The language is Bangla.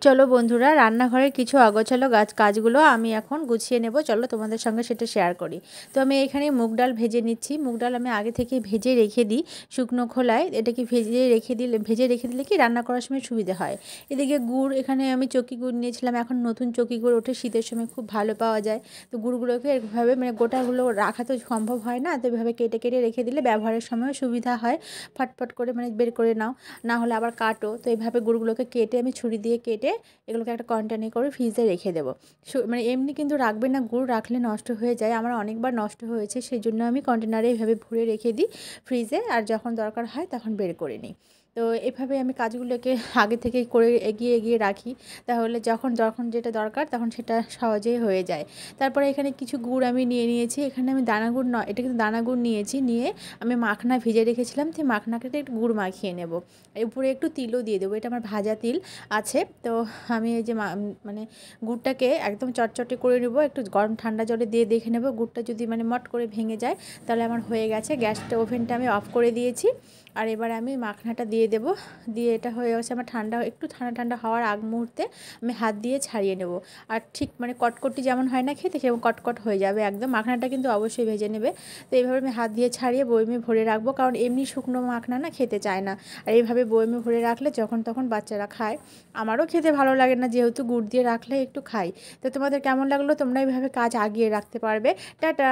চলো বন্ধুরা, রান্নাঘরের কিছু অগোছালো কাজগুলো আমি এখন গুছিয়ে নেব। চলো তোমাদের সঙ্গে সেটা শেয়ার করি। তো আমি এখানে মুগ ডাল ভেজে নিচ্ছি। মুগ ডাল আমি আগে থেকে ভেজে রেখে দিই শুকনো খোলায়। এটাকে ভেজে রেখে দিলে কি রান্না করার সময় সুবিধা হয়। এদিকে গুড়, এখানে আমি চকি গুড় নিয়েছিলাম। এখন নতুন চকি গুড় ওঠে, শীতের সময় খুব ভালো পাওয়া যায়। তো গুড়গুলোকে এভাবে গোটাগুলো রাখা তো সম্ভব হয় না, তো এভাবে কেটে কেটে রেখে দিলে ব্যবহারের সময় সুবিধা হয়। ফটফট করে বের করে নাও, না হলে আবার কাটো। তো এইভাবে গুড়গুলোকে কেটে আমি ছুরি দিয়ে কেটে এগুলোকে একটা কন্টেনারে করে ফ্রিজে রেখে দেবো। এমনি কিন্তু রাখবে না, গুড় রাখলে নষ্ট হয়ে যায়। আমার অনেকবার নষ্ট হয়েছে, সেই জন্য আমি কন্টেনারে এভাবে ভরে রেখে দিই ফ্রিজে, আর যখন দরকার হয় তখন বের করে নিই। তো এভাবে আমি কাজগুলোকে আগে থেকেই করে এগিয়ে এগিয়ে রাখি, তাহলে যখন যখন যেটা দরকার তখন সেটা সহজেই হয়ে যায়। তারপরে এখানে কিছু গুড় আমি নিয়ে নিয়েছি। এখানে আমি দানা গুড় নয়, এটা কিন্তু দানা গুড় নিয়েছি। নিয়ে আমি মাখনা ভিজে রেখেছিলাম, সেই মাখনাকে একটু গুড় মাখিয়ে নেব। উপরে একটু তিলও দিয়ে দেবো, এটা আমার ভাজা তিল আছে। তো আমি এই যে গুড়টাকে একদম চটচটে করে নেব। একটু গরম ঠান্ডা জলে দিয়ে দেখে নেব, গুড়টা যদি মট করে ভেঙে যায় তাহলে আমার হয়ে গেছে। ওভেনটা আমি অফ করে দিয়েছি। আর এবার আমি মাখনাটা দিয়ে দেব। দিয়ে এটা হয়ে গেছে আমার একটু ঠান্ডা ঠান্ডা হওয়ার আগ মুহূর্তে আমি হাত দিয়ে ছাড়িয়ে নেব। আর ঠিক কটকটি যেমন হয় না খেতে, সেরকম কটকট হয়ে যাবে একদম। মাখনাটা কিন্তু অবশ্যই ভেজে নেবে। তো এইভাবে আমি হাত দিয়ে ছাড়িয়ে বয়মে ভরে রাখবো, কারণ এমনি শুকনো মাখনা না খেতে চায় না। আর এইভাবে বয়মে ভরে রাখলে যখন তখন বাচ্চারা খায়। আমারও খেতে ভালো লাগে না, যেহেতু গুড় দিয়ে রাখলে একটু খাই। তো তোমাদের কেমন লাগলো? তোমরা এইভাবে কাজ আগিয়ে রাখতে পারবে। টাটা।